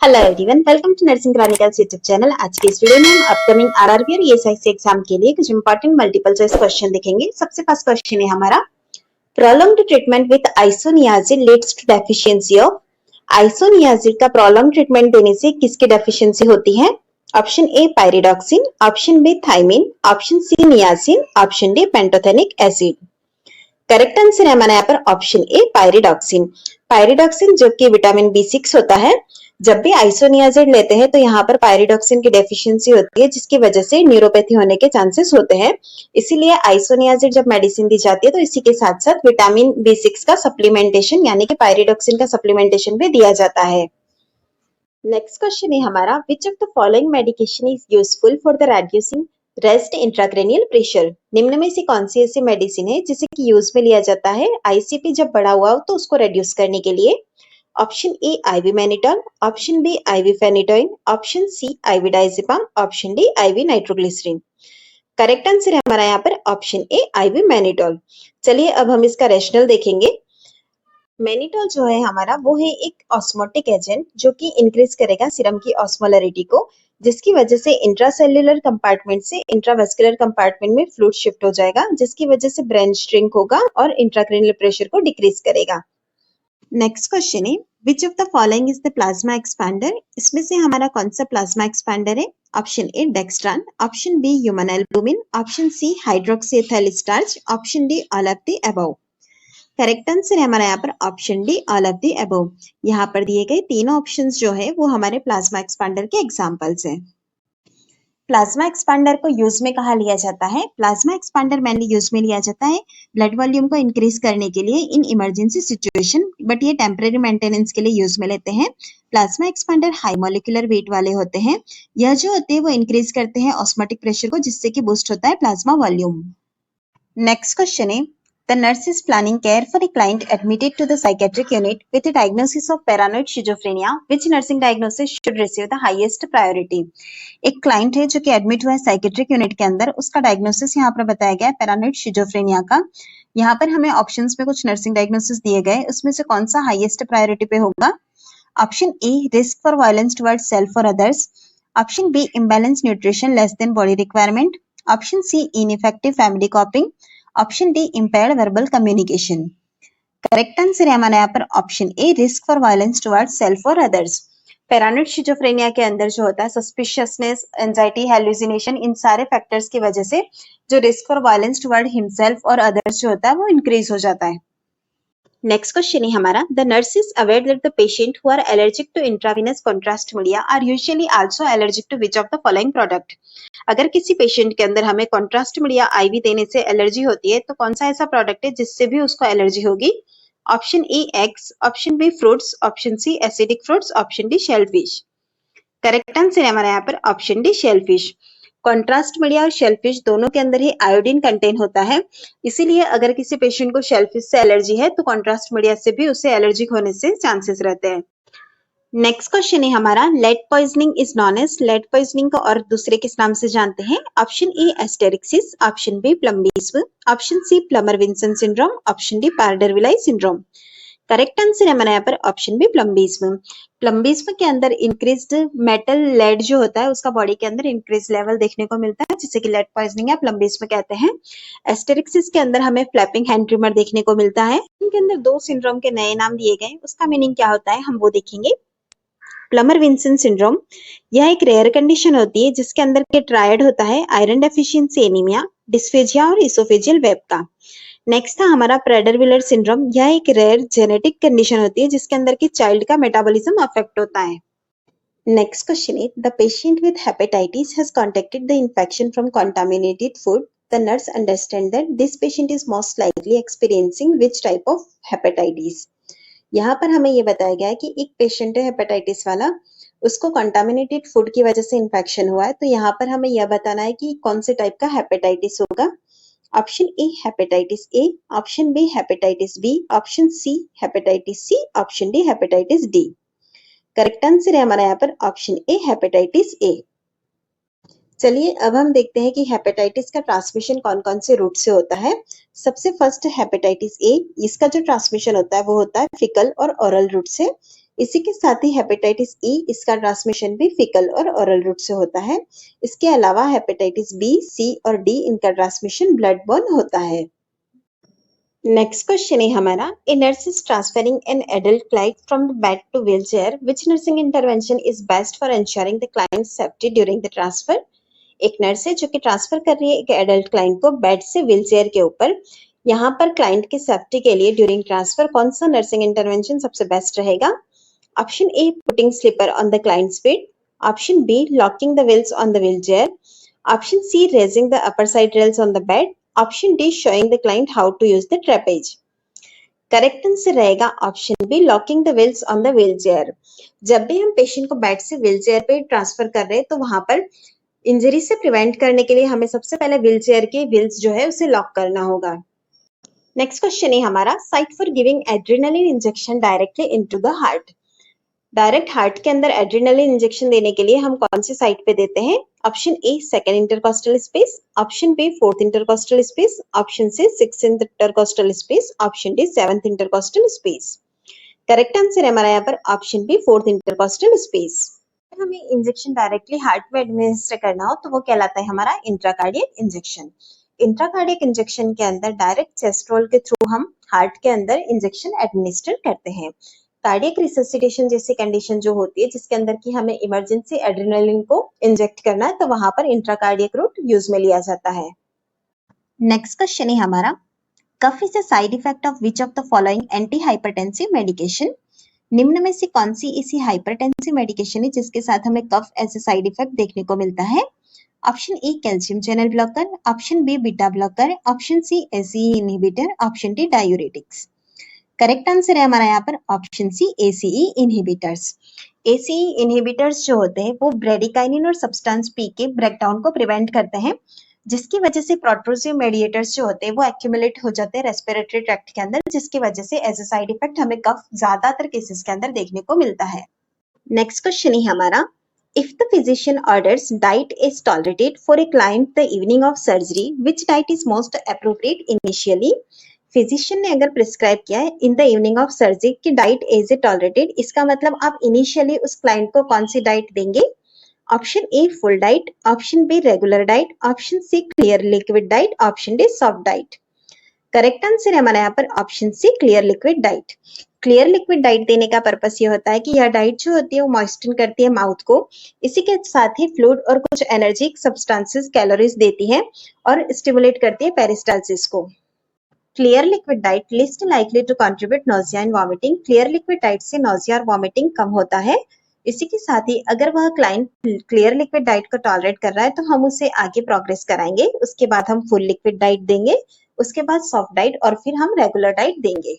Hello everyone, welcome to nursing chronicles YouTube channel. आज के इस वीडियो में हम अपकमिंग आरआरबी और ईएसआईसी एग्जाम के लिए कुछ इंपॉर्टेंट मल्टीपल चॉइस क्वेश्चन देखेंगे। सबसे फर्स्ट क्वेश्चन है हमारा, prolonged treatment with isoniazid leads to deficiency of. Isoniazid का प्रोलॉन्ग ट्रीटमेंट देने से किसकी डेफिशिएंसी होती है? Option A pyridoxine, option B thiamine, option C niacin, option D pantothenic acid. Correct answer है हमारा यहाँ पर ऑप्शन ए पायरिडॉक्सिन। पायरिडॉक्सिन जो कि विटामिन B6 होता है, जब भी आइसोनियाजिड लेते हैं तो यहाँ पर पायरिडॉक्सिन की डेफिशिएंसी होती है, जिसकी वजह से न्यूरोपैथी होने के चांसेस होते हैं। इसीलिए आइसोनियाजिड जब मेडिसिन दी जाती है तो इसी के साथ साथ विटामिन B6 का सप्लीमेंटेशन यानी कि पायरिडॉक्सिन का सप्लीमेंटेशन भी दिया जाता है। नेक्स्ट क्वेश्चन है हमारा, which of the following medication is useful for the reducing rest intracranial pressure. निम्न में से कौन सी ऐसी मेडिसिन है जिसे कि यूज में लिया जाता है आईसीपी जब बढ़ा हुआ हो तो उसको रेड्यूस करने के लिए? Option A IV mannitol, option B IV phenytoin, option C IV diazepam, option D IV nitroglycerin. Correct answer है हमारा यहाँ पर ऑप्शन ए आईवी मैनिटॉल। चलिए अब हम इसका रैशनल देखेंगे। मैनिटॉल जो है हमारा वो है एक ऑस्मोटिक एजेंट जो कि इंक्रीज करेगा सीरम की ऑस्मोलरिटी को, जिसकी वजह से इंट्रासेल्युलर कंपार्टमेंट से इंट्रावेस्कुलर कंपार्टमेंट में फ्लूइड शिफ्ट हो जाएगा, जिसकी वजह से ब्रेन श्रिंक होगा और इंट्राक्रेनियल प्रेशर को डिक्रीज करेगा। नेक्स्ट क्वेश्चन है, which of the following is the plasma expander. इसमें से हमारा कौन सा प्लाज्मा एक्सपैंडर है? Option A dextran, option B human albumin, option C hydroxy ethyl starch, option D all of the above. Correct answer है हमारा यहाँ पर option D all of the above. यहाँ पर दिए गए तीनों ऑप्शंस जो है वो हमारे प्लाज्मा एक्सपैंडर के एग्जांपल्स हैं। प्लाज्मा एक्सपैंडर को यूज में कहाँ लिया जाता है? प्लाज्मा एक्सपैंडर मेनली यूज में लिया जाता है ब्लड वॉल्यूम को इंक्रीज करने के लिए इन इमरजेंसी सिचुएशन, बट ये टेम्परेरी मेंटेनेंस के लिए यूज में लेते हैं। Plasma expander high molecular weight वाले होते हैं। यह जो होते हैं वो इंक्रीज करते हैं ऑस्मोटिक प्रेशर को, जिससे कि बूस्ट होता है प्लाज्मा वॉल्यूम। नेक्स्ट क्वेश्चन है, the nurse is planning care for a client admitted to the psychiatric unit with a diagnosis of paranoid schizophrenia. Which nursing diagnosis should receive the highest priority? एक client है जो कि admit हुआ है psychiatric unit के अंदर, उसका diagnosis यहाँ पर बताया गया है पैरानोइड शिजोफ्रेनिया का। यहाँ पर हमें ऑप्शंस में कुछ नर्सिंग डायग्नोसिस दिए गए, उसमें से कौन सा हाईएस्ट प्रायोरिटी पे होगा? Option A risk for violence towards self और others, option B imbalance nutrition less than body requirement, option C ineffective family coping, option D impaired verbal communication. Correct answer है हमारा यहाँ पर option A risk for violence towards self और others. Paranoid schizophrenia के अंदर जो होता है सस्पिशियसनेस, एंजाइटी, हेलुसिनेशन, इन सारे फैक्टर्स की वजह से जो risk for violence toward himself और अदर्स जो होता है वो इंक्रीज हो जाता है। नेक्स्ट क्वेश्चन है हमारा, the nurse is aware that the patient who are allergic to intravenous contrast media are usually also allergic to which of the following product. अगर किसी पेशेंट के अंदर हमें कॉन्ट्रास्ट मीडिया आईवी देने से एलर्जी होती है तो कौन सा ऐसा प्रोडक्ट है जिससे भी उसको एलर्जी होगी? Option A eggs, option B fruits, option C acidic fruits, option D shellfish. Correct answer है हमारा यहाँ पर option D shellfish. Contrast media और शेलफिश दोनों के अंदर ही आयोडीन कंटेन होता है, इसीलिए अगर किसी पेशेंट को शेलफिश से एलर्जी है तो कॉन्ट्रास्ट मीडिया से भी उसे एलर्जिक होने से चांसेस रहते हैं। नेक्स्ट क्वेश्चन है हमारा, lead poisoning is known as. Lead poisoning को और दूसरे किस नाम से जानते हैं? Option A asterixis, option B plumbism, option C Plummer Vinson syndrome, option D Prader Willi syndrome. Correct answer है हमारा यहाँ पर ऑप्शन बी प्लम्बिज्म। प्लम्बिज्म के अंदर इंक्रीज्ड मेटल लेड जो होता है उसका बॉडी के अंदर इंक्रीज लेवल देखने को मिलता है, जिसे कि लेड पॉइजनिंग या प्लम्बिज्म कहते हैं। एस्टेरिक्सिस के अंदर हमें फ्लैपिंग हैंड ट्रिमर देखने को मिलता है। इनके अंदर दो सिंड्रोम के नए नाम दिए गए, उसका मीनिंग क्या होता है हम वो देखेंगे। प्लमर विंसन सिंड्रोम यह एक रेयर कंडीशन होती है जिसके अंदर के ट्रायड होता है आयरन डेफिशिएंसी एनीमिया, डिस्फेजिया और इसोफेजियल वेब का। नेक्स्ट था हमारा प्रेडर-विलर सिंड्रोम, यह एक रेयर जेनेटिक कंडीशन होती है जिसके अंदर की चाइल्ड का मेटाबॉलिज्म अफेक्ट होता है। नेक्स्ट क्वेश्चन है, the patient with hepatitis has contacted the infection from contaminated food. The nurse understand that this patient is most likely experiencing which type of hepatitis. यहाँ पर हमें ये बताया गया है कि एक पेशेंट है हेपेटाइटिस वाला, उसको कंटामिनेटेड फूड की वजह से इन्फेक्शन हुआ है, तो यहाँ पर हमें यह बताना है कि कौन से टाइप का हेपेटाइटिस होगा। Option A hepatitis A, option B hepatitis B, option C hepatitis C, option D hepatitis D. Correct answer है हमारा यहाँ पर ऑप्शन ए हेपेटाइटिस ए। चलिए अब हम देखते हैं कि हेपेटाइटिस का ट्रांसमिशन कौन कौन से रूट से होता है। सबसे फर्स्ट हेपेटाइटिस ए, इसका जो ट्रांसमिशन होता है वो होता है फिकल और ओरल रूट से। इसी के साथ ही हेपेटाइटिस ई, इसका ट्रांसमिशन भी फीकल और ओरल रूट से होता है। इसके अलावा हेपेटाइटिस बी, सी और डी, इनका ट्रांसमिशन ब्लड बॉर्न होता है। नेक्स्ट क्वेश्चन है हमारा, a nurse is transferring an adult client from the bed to wheelchair, which nursing intervention is best for ensuring the client safety during the transfer. एक nurse है जो कि transfer कर रही है एक एडल्ट क्लाइंट को बेड से व्हीलचेयर के ऊपर। यहाँ पर क्लाइंट की सेफ्टी के लिए ड्यूरिंग ट्रांसफर कौन सा नर्सिंग इंटरवेंशन सबसे बेस्ट रहेगा? Option A, putting slipper on the client's bed. Option B, locking the wheels on the wheelchair. Option C, raising the upper side rails on the bed. Option D, showing the client how to use the trapeze. Correct answer रहेगा option B, locking the wheels on the wheelchair. जब भी हम patient को bed से wheelchair पे transfer कर रहे हैं तो वहां पर इंजरी से प्रिवेंट करने के लिए हमें सबसे पहले व्हीलचेयर की व्हील्स जो है उसे लॉक करना होगा। नेक्स्ट क्वेश्चन है हमारा, site for giving adrenaline injection directly into the heart. Direct heart के अंदर एड्रेनालिन इंजेक्शन देने के लिए हम कौन सी साइट पे देते हैं? Option A, second intercostal space. Option B, fourth intercostal space. Option C, sixth intercostal space. Option D, seventh intercostal space. Correct answer है हमारा यहाँ पर option B, fourth intercostal space. हमें इंजेक्शन डायरेक्टली हार्ट में administer करना हो तो वो कहलाता है हमारा इंट्राकार्डियक इंजेक्शन। इंट्राकार्डियक इंजेक्शन के अंदर डायरेक्ट चेस्ट रोल के थ्रू हम हार्ट के अंदर इंजेक्शन एडमिनिस्टर करते हैं। कार्डियक रिससिटेशन जैसी कंडीशन जो होती है जिसके अंदर की हमें इमरजेंसी एड्रेनालिन को इंजेक्ट करना है तो वहां पर इंट्राकार्डियक रूट यूज में लिया जाता है। नेक्स्ट क्वेश्चन है हमारा, cough is a side effect of which of the following anti hypertensive medication. निम्न में से कौन सी ऐसी हाइपरटेंसिव मेडिकेशन है जिसके साथ हमें cough as a side effect देखने को मिलता है? Option A, calcium channel blocker. Option B, beta blocker. Option C, ACE inhibitor. Option D, diuretics. Correct answer है हमारा यहाँ पर option C, ACE inhibitors. ACE inhibitors जो होते हैं वो ब्रेडिकाइनिन और सब्सटेंस पी के ब्रेकडाउन को प्रिवेंट करते हैं, जिसकी वजह से प्रोट्रूसिव मेडिएटर्स जो होते हैं वो एक्यूमुलेट हो जाते हैं रेस्पिरेटरी ट्रैक्ट के अंदर, जिसकी वजह से एज ए साइड इफेक्ट हमें कफ ज्यादातर केसेस के अंदर देखने को मिलता है। नेक्स्ट क्वेश्चन है हमारा, if the physician orders diet is tolerated for a client the evening of surgery, which diet is most appropriate initially. Physician ने अगर प्रिस्क्राइब किया है in the evening of surgery की डाइट इज ए टॉलरेटेड, इसका मतलब आप initially उस client को कौन सी डाइट देंगे? Option A, full diet. Option B, regular diet. Option C, clear liquid diet. Option D, soft diet. Correct answer है हमारा यहाँ पर option C, clear liquid diet. Clear liquid diet देने का पर्पस ये होता है कि यह डाइट जो होती है वो मॉइस्चन करती है माउथ को, इसी के साथ ही फ्लूइड और कुछ एनर्जी सब्सटेंसेस कैलोरीज देती है और स्टिमुलेट करती है पेरिस्टालसिस को। Clear liquid diet list likely to contribute nausea and vomiting. Clear liquid diet से नोजिया और वॉमिटिंग कम होता है। इसी के साथ ही अगर वह क्लाइंट क्लियर लिक्विड डाइट को टॉलरेट कर रहा है तो हम उसे आगे प्रोग्रेस कराएंगे, उसके बाद हम फुल लिक्विड डाइट देंगे, उसके बाद सॉफ्ट डाइट और फिर हम रेगुलर डाइट देंगे।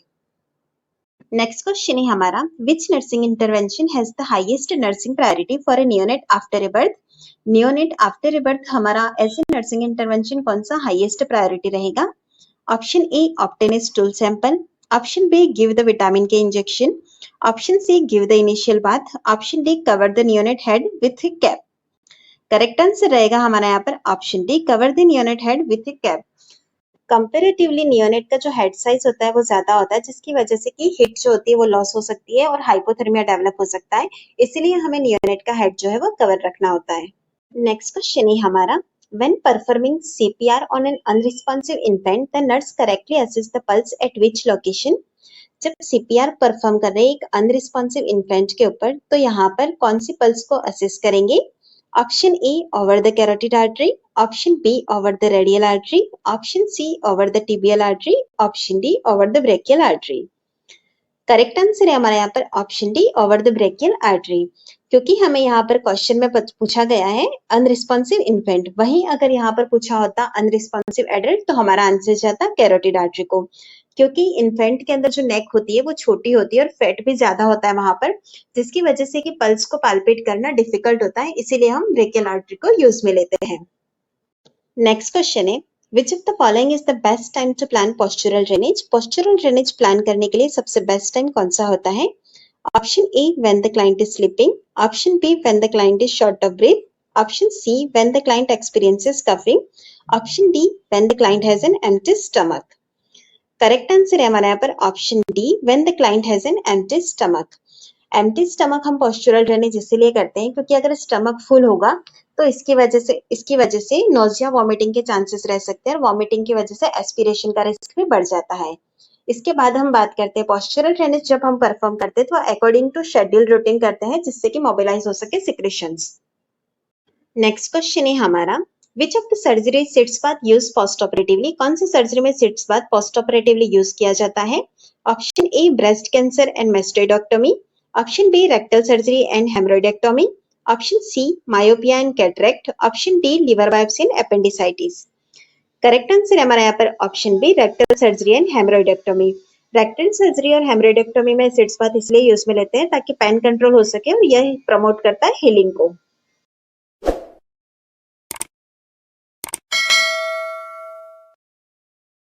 नेक्स्ट क्वेश्चन है हमारा, which nursing intervention has the highest nursing priority for a neonate after a birth. Neonate after a birth हमारा ऐसे नर्सिंग इंटरवेंशन कौन सा हाईएस्ट प्रायोरिटी रहेगा? Option A, obtain a stool sample. Option B, give the vitamin K injection. Option C, give the initial bath. Option D, cover the neonate head with a cap. Correct answer रहेगा हमारा यहाँ पर option D, cover the neonate head with a cap. Comparatively neonate का जो head size होता है वो ज्यादा होता है, जिसकी वजह से कि हीट जो होती है वो लॉस हो सकती है और हाइपोथर्मिया डेवलप हो सकता है, इसीलिए हमें नियोनेट का हेड जो है वो कवर रखना होता है। नेक्स्ट क्वेश्चन है हमारा, when performing CPR on an unresponsive infant, the nurse correctly assess the pulse at which location? जब CPR परफॉर्म कर रहे हैं एक अनरिस्पॉन्सिव इन्फेंट के ऊपर तो यहाँ पर कौन सी पल्स को असेस करेंगे? Option A, over the carotid artery. Option B, over the radial artery. Option C, over the tibial artery. Option D, over the brachial artery. Correct answer है हमारे यहाँ पर option D, over the brachial artery, क्योंकि हमें यहाँ पर question में पूछा गया है अनरिस्पॉन्सिव इन्फेंट, वहीं अगर यहाँ पर पूछा होता अनरिस्पॉन्सिव एडल्ट तो हमारा आंसर जाता कैरोटिड आर्टरी को, क्योंकि इन्फेंट के अंदर जो नेक होती है वो छोटी होती है और फैट भी ज्यादा होता है वहां पर, जिसकी वजह से कि पल्स को पाल्पेट करना डिफिकल्ट होता है, इसीलिए हम ब्रेकियल आर्टरी को यूज में लेते हैं। नेक्स्ट क्वेश्चन है, Which of the following is the best time to plan postural drainage? Postural drainage plan करने के लिए सबसे बेस्ट टाइम कौन सा होता है? Option A, when the client is sleeping. Option B, when the client is short of breath. Option C, when the client experiences coughing. Option D, when the client has an empty stomach. Correct answer है हमारा यहाँ पर option D, when the client has an empty stomach. Empty stomach हम postural drainage इसीलिए करते हैं क्योंकि अगर स्टमक फुल होगा तो इसकी वजह से नोजिया वॉमिटिंग के चांसेस रह सकते हैं और वॉमिटिंग की वजह से एस्पिरेशन का रिस्क भी बढ़ जाता है। इसके बाद हम बात करते हैं पॉस्चरल ड्रेनेज जब हम परफॉर्म करते हैं तो अकॉर्डिंग टू शेड्यूल रूटीन करते हैं जिससे कि मोबिलाइज हो सके सिक्रेशंस। नेक्स्ट क्वेश्चन है हमारा, which of the surgery sitz bath use post operatively? कौन सी सर्जरी में sitz bath post operatively use किया जाता है? Option A breast cancer and mastectomy, option B rectal surgery and hemorrhoidectomy, option C myopia and cataract, option D liver biopsy and appendicitis. Correct answer है हमारा यहाँ पर option B rectal surgery and hemorrhoidectomy. Rectal surgery और hemorrhoidectomy में sitz bath इसलिए use में लेते हैं ताकि पेन कंट्रोल हो सके और यह प्रमोट करता है हीलिंग को।